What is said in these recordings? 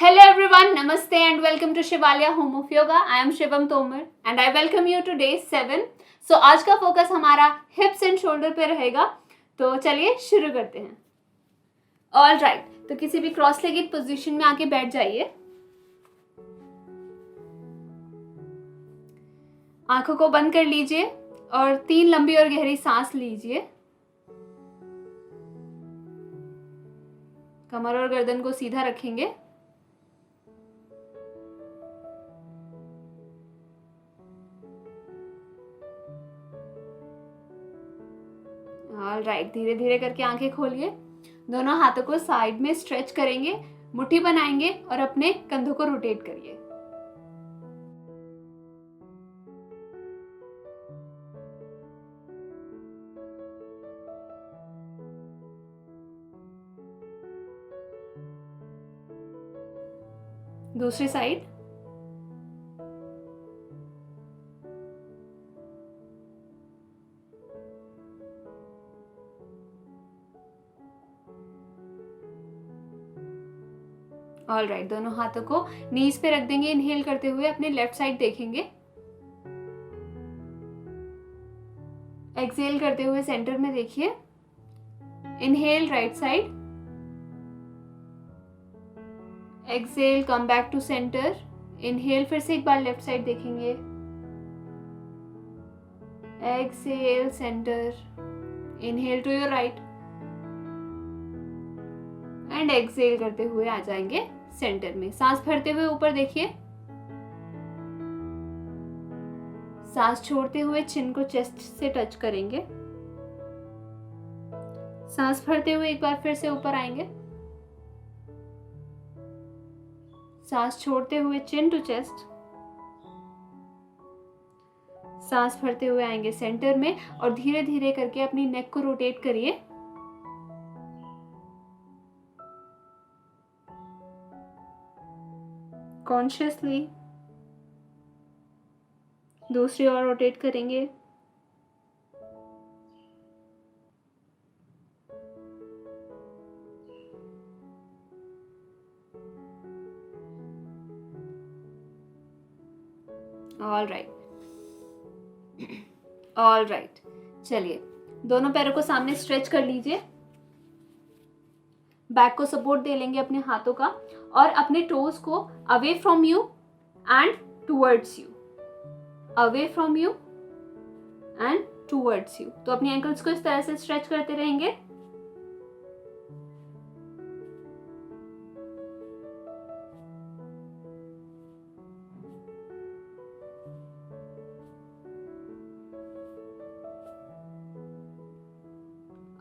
Hello everyone, Namaste and welcome to Shivalya Home of Yoga. I am Shivam Tomar and I welcome you to day 7. So आज का focus हमारा हिप्स and shoulder पे रहेगा, तो चलिए शुरू करते हैं. ऑल राइट, तो किसी भी क्रॉस लेगेड पोजीशन में आके बैठ जाइए. आंखों को बंद कर लीजिए और 3 लंबी और गहरी सांस लीजिए. कमर और गर्दन को सीधा रखेंगे. ऑल राइट, धीरे धीरे करके आंखें खोलिए. दोनों हाथों को साइड में स्ट्रेच करेंगे, मुट्ठी बनाएंगे और अपने कंधों को रोटेट करिए. दूसरी साइड. ऑल राइट, दोनों हाथों को नीज पे रख देंगे. इनहेल करते हुए अपने लेफ्ट साइड देखेंगे. एक्सहेल करते हुए सेंटर में देखिए. Inhale right side. Exhale come back to centre. Inhale, फिर से एक बार लेफ्ट साइड देखेंगे. Exhale centre. Inhale to your right and exhale करते हुए आ जाएंगे सेंटर में. सांस भरते हुए ऊपर देखिए. सांस छोड़ते हुए चिन को चेस्ट से टच करेंगे. सांस भरते हुए एक बार फिर से ऊपर आएंगे. सांस छोड़ते हुए चिन टू चेस्ट. सांस भरते हुए आएंगे सेंटर में और धीरे धीरे करके अपनी नेक को रोटेट करिए. कॉन्शियसली दूसरी ओर रोटेट करेंगे. All right, all right. चलिए, दोनों पैरों को सामने स्ट्रेच कर लीजिए. बैक को सपोर्ट दे लेंगे अपने हाथों का और अपने टोज को away from you and towards you. Away from you and towards you. तो अपनी एंकल्स को इस तरह से स्ट्रेच करते रहेंगे.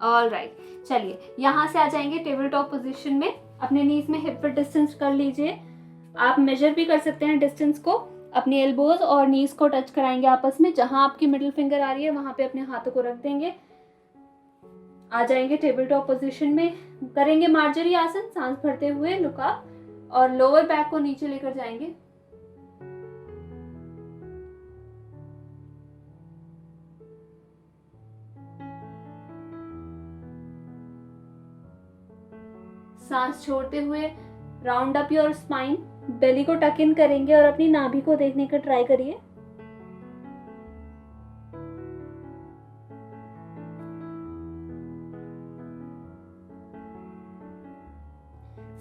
ऑल राइट, चलिए यहां से आ जाएंगे टेबल टॉप पोजीशन में. अपने नीज में हिप विड्थ डिस्टेंस कर लीजिए. आप मेजर भी कर सकते हैं डिस्टेंस को. अपनी एल्बोज और नीज को टच कराएंगे आपस में. जहां आपकी मिडिल फिंगर आ रही है वहां पे अपने हाथों को रख देंगे. आ जाएंगे टेबल टॉप पोजीशन में. करेंगे मार्जरी आसन. सांस भरते हुए लुक अप और लोअर बैक को नीचे लेकर जाएंगे. सांस छोड़ते हुए राउंड अप योर स्पाइन. बेली को टक इन करेंगे और अपनी नाभि को देखने का ट्राई करिए.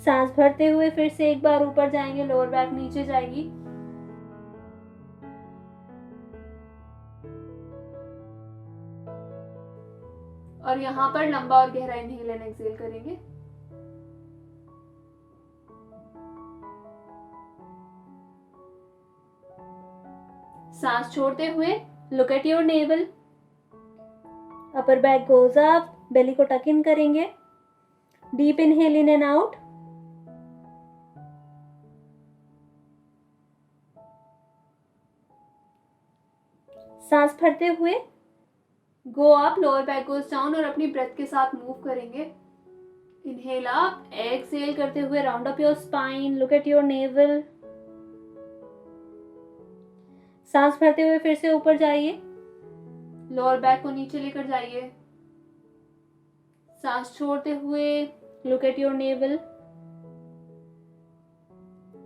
सांस भरते हुए फिर से एक बार ऊपर जाएंगे. लोअर बैक नीचे जाएगी. और यहां पर लंबा और गहरा इनहेल एंड एक्सहेल करेंगे. सांस छोड़ते हुए look at your navel. Upper back goes up. Belly को टक इन करेंगे. Deep inhale in and out. सांस भरते हुए go up. Lower back goes down और अपनी ब्रेथ के साथ मूव करेंगे. Inhale up. एक्सहेल करते हुए round up your spine. Look at your naval. सांस भरते हुए फिर से ऊपर जाइए. लोअर बैक को नीचे लेकर जाइए. सांस छोड़ते हुए look at your naval.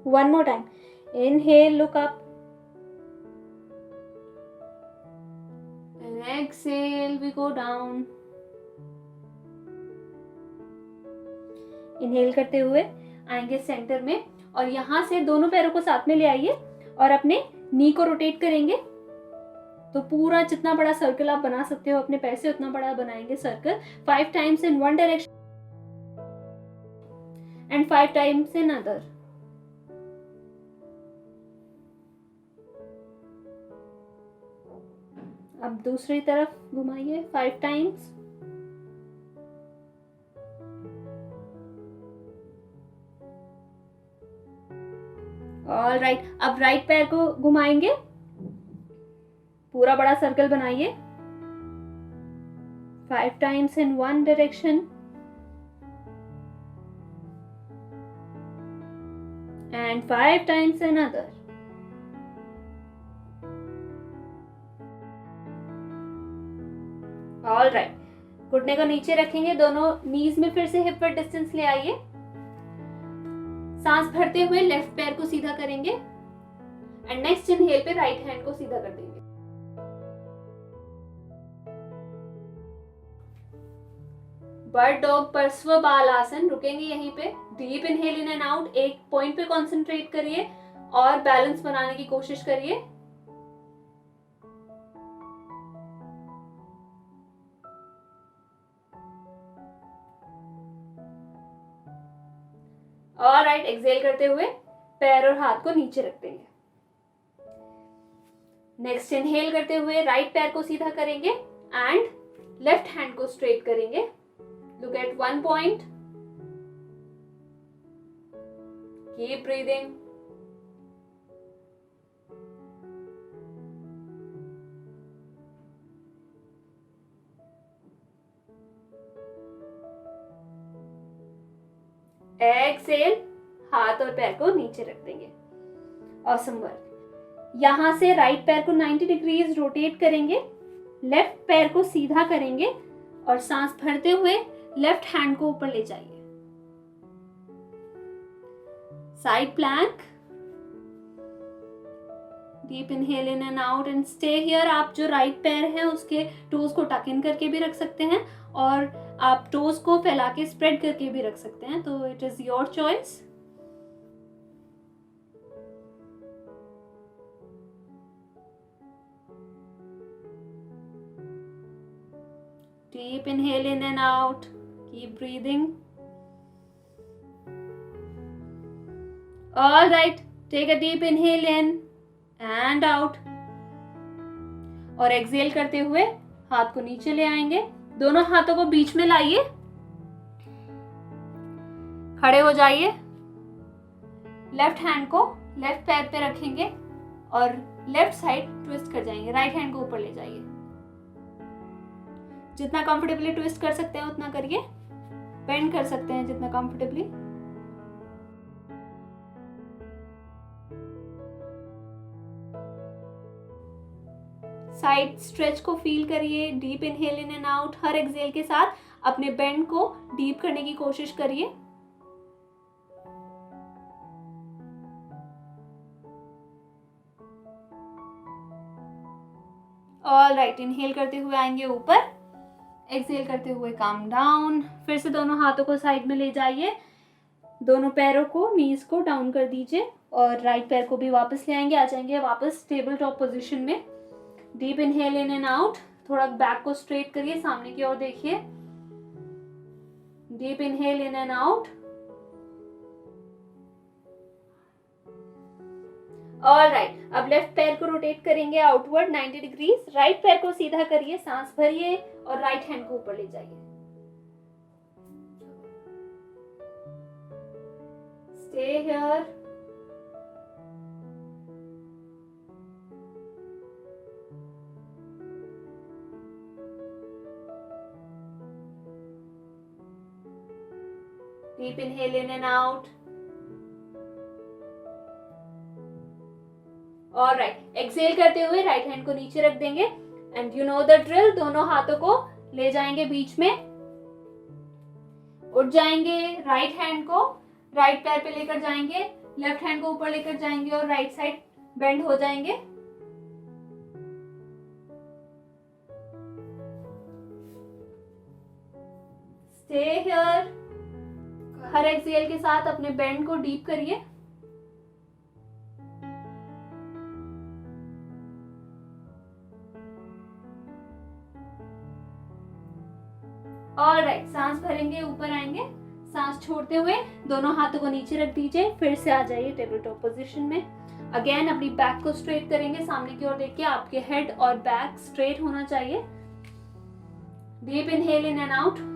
One more time. Inhale, look up. And exhale, we go down. Inhale करते हुए आएंगे सेंटर में और यहाँ से दोनों पैरों को साथ में ले आइए और अपने नी को रोटेट करेंगे। तो पूरा जितना बड़ा सर्कल आप बना सकते हो अपने पैर से उतना बड़ा बनाएंगे circle. 5 times in one direction and 5 times in other. अब दूसरी तरफ घुमाइए 5 times। ऑल राइट, अब राइट पैर को घुमाएंगे, पूरा बड़ा सर्कल बनाइए 5 times in one direction and 5 times in other. All right, घुटने को नीचे रखेंगे, दोनों नीज में फिर से हिप पर डिस्टेंस ले आइए। सांस भरते हुए लेफ्ट पैर को सीधा करेंगे एंड नेक्स्ट इनहेल पे राइट हैंड को सीधा कर देंगे। बर्ड डॉग परस्व बालासन, रुकेंगे यहीं पे। Deep inhale in and out, एक पॉइंट पे कंसंट्रेट करिए और बैलेंस बनाने की कोशिश करिए। ऑलराइट, एक्सहेल करते हुए पैर और हाथ को नीचे रख देंगे। नेक्स्ट इनहेल करते हुए राइट पैर को सीधा करेंगे एंड लेफ्ट हैंड को स्ट्रेट करेंगे। Look at one point, keep breathing. Exhale, हाथ और पैर को नीचे रख देंगे। Awesome work. यहां से राइट पैर को 90 डिग्रीज रोटेट करेंगे, लेफ्ट पैर को सीधा करेंगे और सांस भरते हुए लेफ्ट हैंड को ऊपर ले जाइए। Side plank, deep inhale in and out and stay here. आप जो राइट पैर है उसके टोज को टक इन करके भी रख सकते हैं और आप टोज को फैला के स्प्रेड करके भी रख सकते हैं, तो it is your choice. Deep inhale in and out. Keep breathing. All right. Take a deep inhale in and out. और एक्सहेल करते हुए हाथ को नीचे ले आएंगे, दोनों हाथों को बीच में लाइए, खड़े हो जाइए। लेफ्ट हैंड को लेफ्ट पैर पे रखेंगे और लेफ्ट साइड ट्विस्ट कर जाएंगे। राइट हैंड को ऊपर ले जाइए। जितना कंफर्टेबली ट्विस्ट कर सकते हैं उतना करिए, बेंड कर सकते हैं जितना कंफर्टेबली। साइड स्ट्रेच को फील करिए। Deep inhale in and out. Her exhale के साथ अपने बेंड को डीप करने की कोशिश करिए। ऑल राइट, इनहेल करते हुए आएंगे ऊपर, एक्सहेल करते हुए काम डाउन। फिर से दोनों हाथों को साइड में ले जाइए, दोनों पैरों को नीज को डाउन कर दीजिए और राइट पैर को भी वापस ले आएंगे। आ जाएंगे वापस टेबल टॉप पोजीशन में। Deep inhale in and out. थोड़ा बैक को स्ट्रेट करिए, सामने की ओर देखिए। Deep inhale in and out. All right, अब लेफ्ट पैर को रोटेट करेंगे आउटवर्ड 90 डिग्रीज। राइट पैर को सीधा करिए, सांस भरिए और राइट हैंड को ऊपर ले जाइए। Stay here. Deep inhale in and out. और राइट, एक्सहेल करते हुए राइट हैंड को नीचे रख देंगे and you know the drill. दोनों हाथों को ले जाएंगे बीच में, उठ जाएंगे। राइट हैंड को राइट पैर पे लेकर जाएंगे, लेफ्ट हैंड को ऊपर लेकर जाएंगे और राइट साइड बेंड हो जाएंगे। Stay here. हर एक्सहेल के साथ अपने बेंड को डीप करिए। ऑलराइट, सांस भरेंगे, ऊपर आएंगे, सांस छोड़ते हुए दोनों हाथों को नीचे रख दीजिए। फिर से आ जाइए टेबल टॉप पोजीशन में। अगेन अपनी बैक को स्ट्रेट करेंगे, सामने की ओर देखिए, आपके हेड और बैक स्ट्रेट होना चाहिए। Deep inhale in and out.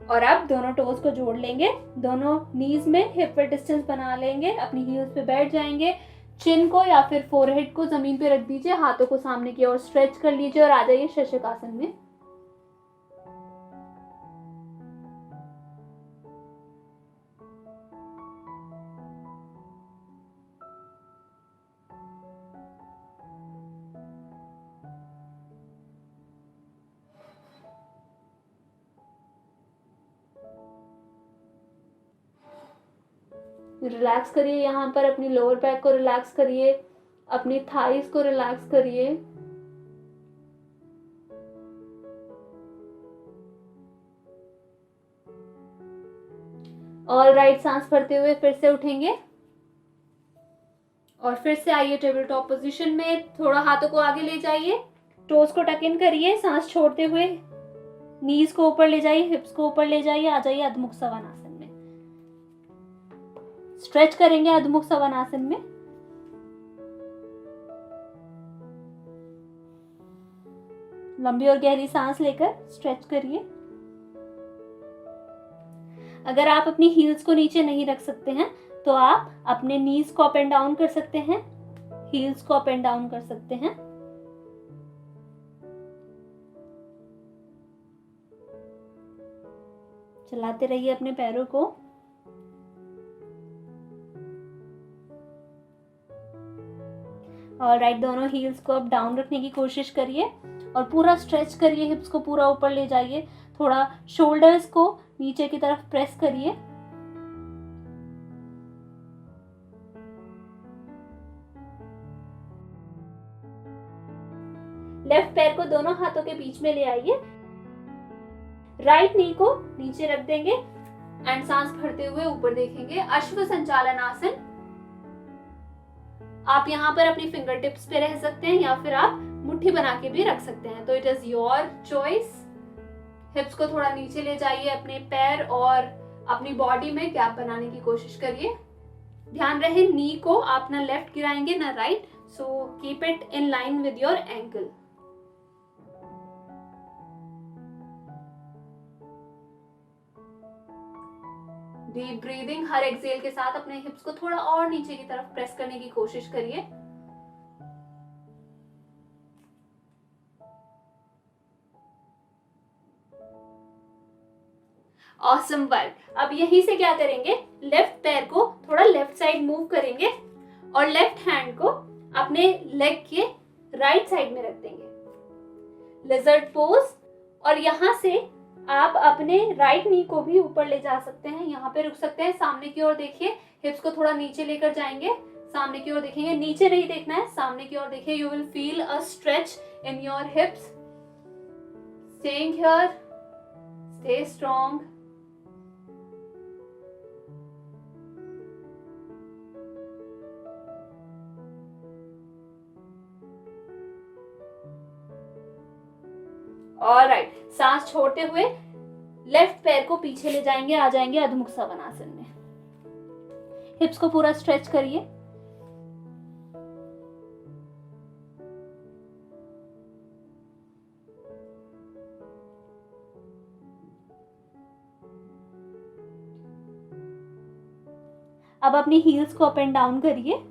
और अब दोनों टोज को जोड़ लेंगे, दोनों नीज में हिप पे डिस्टेंस बना लेंगे, अपनी हील्स पे बैठ जाएंगे। चिन को या फिर फोरहेड को जमीन पे रख दीजिए, हाथों को सामने की ओर स्ट्रेच कर लीजिए और आ जाइए शशकासन में। रिलैक्स करिए, यहाँ पर अपनी लोअर बैक को रिलैक्स करिए, अपनी थाइस को रिलैक्स करिए। ऑलराइट, सांस भरते हुए फिर से उठेंगे और फिर से आइए टेबल टॉप पोजीशन में। थोड़ा हाथों को आगे ले जाइए, टोज को टक इन करिए, सांस छोड़ते हुए नीज को ऊपर ले जाइए, हिप्स को ऊपर ले जाइए, आ जाइए अधमुख सवनासन में। स्ट्रेच करेंगे अधमुख सवनासन में। लंबी और गहरी सांस लेकर स्ट्रेच करिए। अगर आप अपनी हील्स को नीचे नहीं रख सकते हैं तो आप अपने नीज को अप एंड डाउन कर सकते हैं, हील्स को अप एंड डाउन कर सकते हैं। चलाते रहिए अपने पैरों को। ऑलराइट, दोनों हील्स को अप डाउन रखने की कोशिश करिए और पूरा स्ट्रेच करिए, हिप्स को पूरा ऊपर ले जाइए, थोड़ा शोल्डर्स को नीचे की तरफ प्रेस करिए। लेफ्ट पैर को दोनों हाथों के बीच में ले आइए, राइट नी को नीचे रख देंगे एंड सांस भरते हुए ऊपर देखेंगे। अश्व संचालन आसन। आप यहाँ पर अपनी फिंगर टिप्स पे रह सकते हैं या फिर आप मुट्ठी बना के भी रख सकते हैं, तो इट इज योर चॉइस। हिप्स को थोड़ा नीचे ले जाइए, अपने पैर और अपनी बॉडी में गैप बनाने की कोशिश करिए। ध्यान रहे नी को आप ना लेफ्ट गिराएंगे ना right, so keep it in line with your ankle. Deep breathing. Her exhale के साथ अपने हिप्स को थोड़ा और नीचे की तरफ प्रेस करने की कोशिश करिए। Awesome work. अब यहीं से क्या करेंगे, लेफ्ट पैर को थोड़ा लेफ्ट साइड मूव करेंगे और लेफ्ट हैंड को अपने लेग के राइट साइड में रख देंगे, लिजर्ड पोज। और यहां से आप अपने राइट नी को भी ऊपर ले जा सकते हैं, यहाँ पे रुक सकते हैं, सामने की ओर देखिए, हिप्स को थोड़ा नीचे लेकर जाएंगे, सामने की ओर देखेंगे, नीचे नहीं देखना है, सामने की ओर देखिए। You will feel a stretch in your hips. Staying here, stay strong. Alright, सांस छोड़ते हुए लेफ्ट पैर को पीछे ले जाएंगे, आ जाएंगे अधमुख सवनासन में। हिप्स को पूरा स्ट्रेच करिए। अब अपनी हील्स को अप एंड डाउन करिए।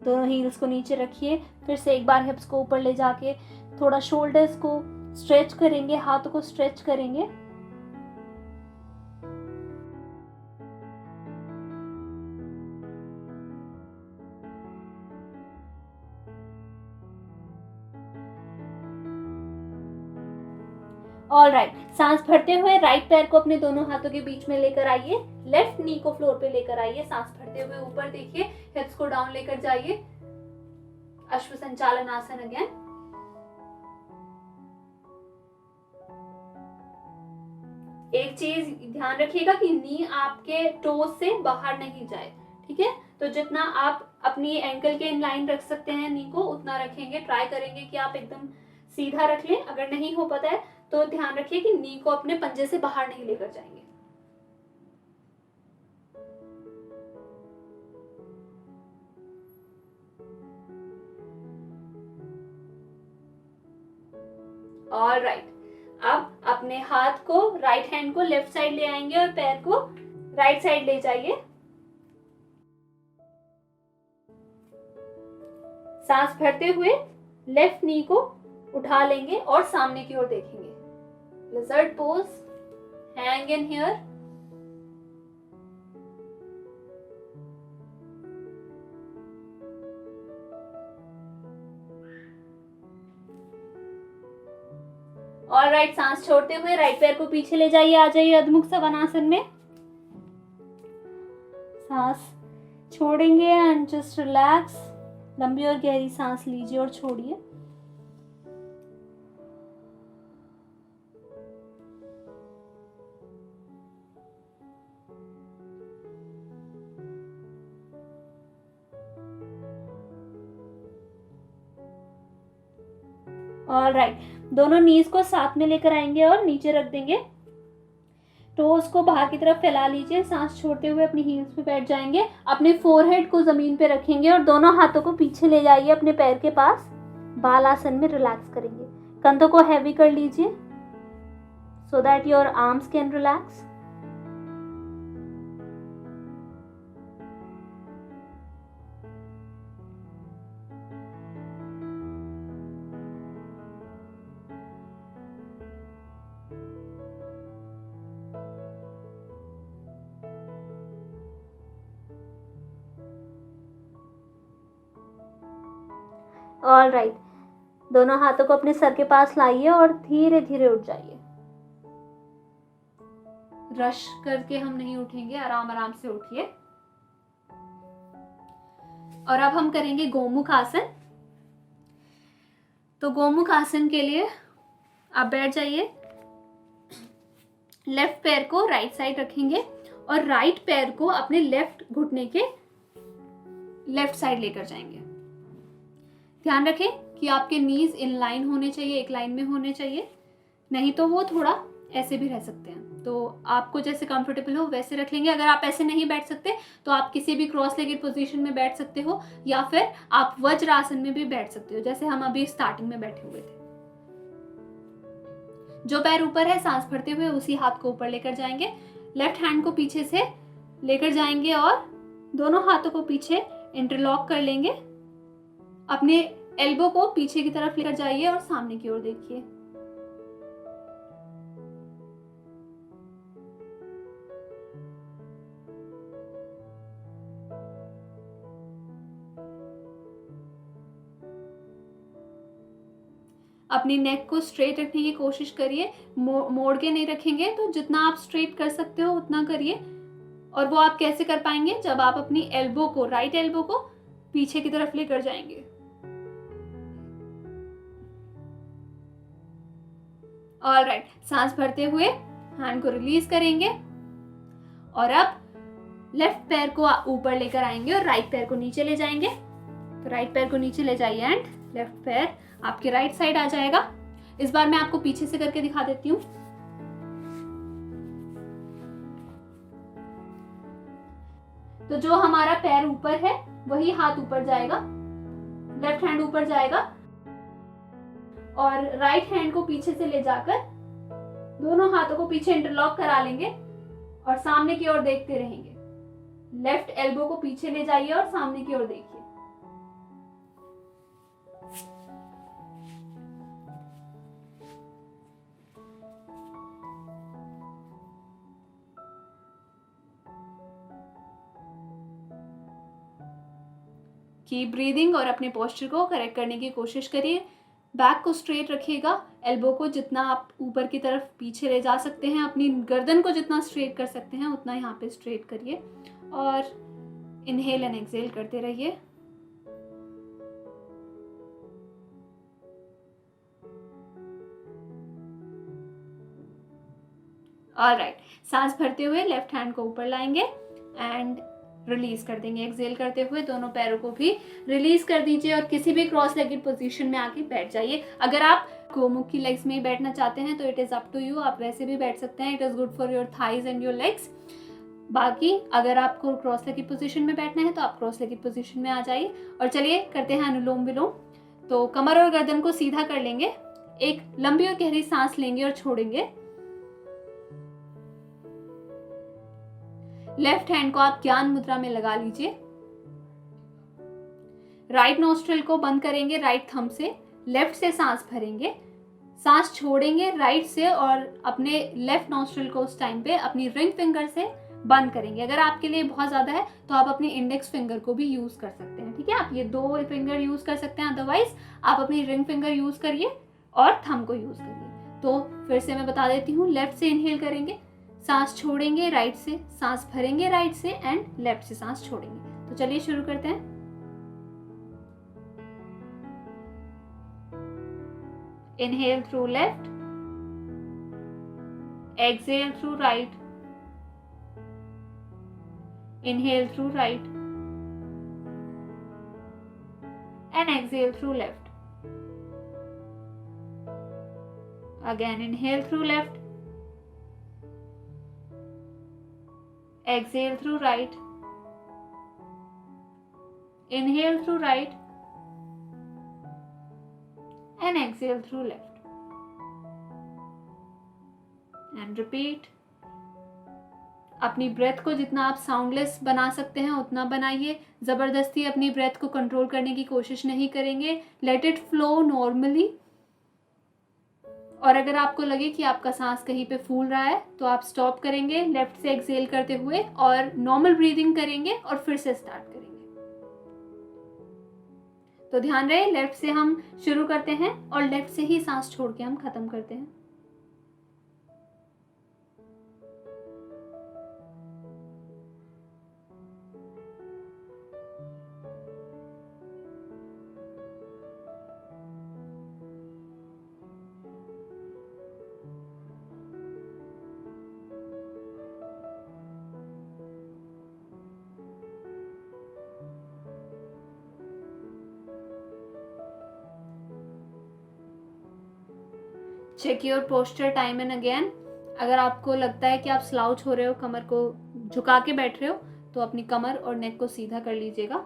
दोनों हील्स को नीचे रखिए, फिर से एक बार हिप्स को ऊपर ले जाके थोड़ा शोल्डर्स को स्ट्रेच करेंगे, हाथों को स्ट्रेच करेंगे। ऑल राइट, सांस भरते हुए राइट पैर को अपने दोनों हाथों के बीच में लेकर आइए, लेफ्ट नी को फ्लोर पे लेकर आइए, सांस भरते हुए ऊपर देखिए, हिप्स को डाउन लेकर जाइए, अश्व संचालन आसन अगेन। एक चीज ध्यान रखिएगा कि नी आपके टोज से बाहर नहीं जाए, ठीक है। तो जितना आप अपनी एंकल के इन लाइन रख सकते हैं नी को, उतना रखेंगे। ट्राई करेंगे कि आप एकदम सीधा रख लें। अगर नहीं हो पाता है तो ध्यान रखिए कि नी को अपने पंजे से बाहर नहीं लेकर जाएंगे। ऑल राइट, अब अपने हाथ को, राइट हैंड को लेफ्ट साइड ले आएंगे और पैर को राइट साइड ले जाइए। सांस भरते हुए लेफ्ट नी को उठा लेंगे और सामने की ओर देखेंगे। Lizard pose, hang in here. All right, सांस छोड़ते हुए राइट पैर को पीछे ले जाइए, आ जाइए अधमुख सवनासन में। सांस छोड़ेंगे एंड जस्ट रिलैक्स। लंबी और गहरी सांस लीजिए और छोड़िए। ऑल राइट, दोनों नीज को साथ में लेकर आएंगे और नीचे रख देंगे। टोज को बाहर की तरफ फैला लीजिए। सांस छोड़ते हुए अपनी हील्स पे बैठ जाएंगे। अपने फोरहेड को जमीन पे रखेंगे और दोनों हाथों को पीछे ले जाइए अपने पैर के पास। बाल आसन में रिलैक्स करेंगे। कंधों को हैवी कर लीजिए so that your arms can relax. All right, दोनों हाथों को अपने सर के पास लाइए और धीरे धीरे उठ जाइए। रश करके हम नहीं उठेंगे, आराम आराम से उठिए। और अब हम करेंगे गोमुख आसन। तो गोमुख आसन के लिए आप बैठ जाइए। लेफ्ट पैर को राइट साइड रखेंगे और राइट पैर को अपने लेफ्ट घुटने के लेफ्ट साइड लेकर जाएंगे। ध्यान रखें कि आपके नीज इन लाइन होने चाहिए, एक लाइन में होने चाहिए, नहीं तो वो थोड़ा ऐसे भी रह सकते हैं। तो आपको जैसे कंफर्टेबल हो वैसे रख लेंगे। अगर आप ऐसे नहीं बैठ सकते तो आप किसी भी क्रॉस लेगेड पोजीशन में बैठ सकते हो, या फिर आप वज्र आसन में भी बैठ सकते हो, जैसे हम अभी स्टार्टिंग में बैठे हुए थे। जो पैर ऊपर है, सांस भरते हुए उसी हाथ को ऊपर लेकर जाएंगे। लेफ्ट हैंड को पीछे से लेकर जाएंगे और दोनों हाथों को पीछे इंटरलॉक कर लेंगे। अपने एल्बो को पीछे की तरफ लेकर जाइए और सामने की ओर देखिए। अपनी नेक को स्ट्रेट रखने की कोशिश करिए, मोड़ के नहीं रखेंगे। तो जितना आप स्ट्रेट कर सकते हो उतना करिए। और वो आप कैसे कर पाएंगे? जब आप अपनी एल्बो को, राइट एल्बो को पीछे की तरफ लेकर जाएंगे। ऑल राइट, सांस भरते हुए हैंड को रिलीज करेंगे और अब लेफ्ट पैर को ऊपर लेकर आएंगे और राइट पैर को नीचे ले जाएंगे। तो राइट पैर को नीचे ले जाइए एंड लेफ्ट पैर आपके राइट साइड आ जाएगा। इस बार मैं आपको पीछे से करके दिखा देती हूँ। तो जो हमारा पैर ऊपर है वही हाथ ऊपर जाएगा, लेफ्ट हैंड ऊपर जाएगा और राइट हैंड को पीछे से ले जाकर दोनों हाथों को पीछे इंटरलॉक करा लेंगे और सामने की ओर देखते रहेंगे। लेफ्ट एल्बो को पीछे ले जाइए और सामने की ओर देखिए। कीप ब्रीदिंग और अपने पोस्चर को करेक्ट करने की कोशिश करिए। बैक को स्ट्रेट रखिएगा, एल्बो को जितना आप ऊपर की तरफ पीछे ले जा सकते हैं, अपनी गर्दन को जितना स्ट्रेट कर सकते हैं उतना यहाँ पे स्ट्रेट करिए और इनहेल एंड एक्सहेल करते रहिए। ऑलराइट, सांस भरते हुए लेफ्ट हैंड को ऊपर लाएंगे एंड रिलीज कर देंगे। एक्सहेल करते हुए दोनों पैरों को भी रिलीज कर दीजिए और किसी भी क्रॉस लेगेड पोजीशन में आके बैठ जाइए। अगर आप गोमुख की लेग्स में ही बैठना चाहते हैं तो it is up to you, आप वैसे भी बैठ सकते हैं। It is good for your thighs and your legs. बाकी अगर आपको क्रॉस लेगेड पोजीशन में बैठना है तो आप क्रॉस लेगेड पोजीशन में आ जाइए। और चलिए करते हैं अनुलोम विलोम। तो कमर और गर्दन को सीधा कर लेंगे, एक लंबी और गहरी सांस लेंगे और छोड़ेंगे। लेफ्ट हैंड को आप ज्ञान मुद्रा में लगा लीजिए। राइट नोस्ट्रिल को बंद करेंगे राइट थंब से, लेफ्ट से सांस भरेंगे, सांस छोड़ेंगे राइट से और अपने लेफ्ट नोस्ट्रिल को उस टाइम पे अपनी रिंग फिंगर से बंद करेंगे। अगर आपके लिए बहुत ज्यादा है तो आप अपनी इंडेक्स फिंगर को भी यूज कर सकते हैं, ठीक है। आप ये 2 फिंगर यूज कर सकते हैं, अदरवाइज आप अपनी रिंग फिंगर यूज करिए और थंब को यूज करिए। तो फिर से मैं बता देती हूँ, लेफ्ट से इनहेल करेंगे, सांस छोड़ेंगे राइट से, सांस भरेंगे राइट से एंड लेफ्ट से सांस छोड़ेंगे। तो चलिए शुरू करते हैं। Inhale through left, exhale through right, inhale through right and exhale through left. Again inhale through left, exhale through right, inhale through right and exhale through left and repeat। अपनी breath को जितना आप साउंडलेस बना सकते हैं उतना बनाइए, जबरदस्ती अपनी ब्रेथ को कंट्रोल करने की कोशिश नहीं करेंगे। Let it flow normally. और अगर आपको लगे कि आपका सांस कहीं पे फूल रहा है तो आप स्टॉप करेंगे, लेफ्ट से एक्सहेल करते हुए और नॉर्मल ब्रीदिंग करेंगे और फिर से स्टार्ट करेंगे। तो ध्यान रहे, लेफ्ट से हम शुरू करते हैं और लेफ्ट से ही सांस छोड़ के हम खत्म करते हैं। Check your posture time and again. अगर आपको लगता है कि आप स्लाउच हो रहे हो, कमर को झुका के बैठ रहे हो, तो अपनी कमर और नेक को सीधा कर लीजिएगा।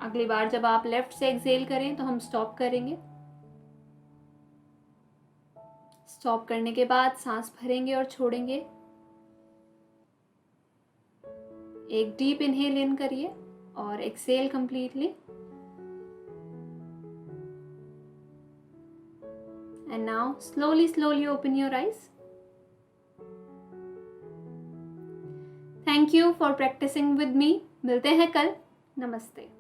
अगली बार जब आप लेफ्ट से एक्सहेल करें तो हम स्टॉप करेंगे। स्टॉप करने के बाद सांस भरेंगे और छोड़ेंगे। एक डीप इनहेल इन करिए और exhale completely and now slowly open your eyes। Thank you for practicing with me. मिलते हैं कल। नमस्ते।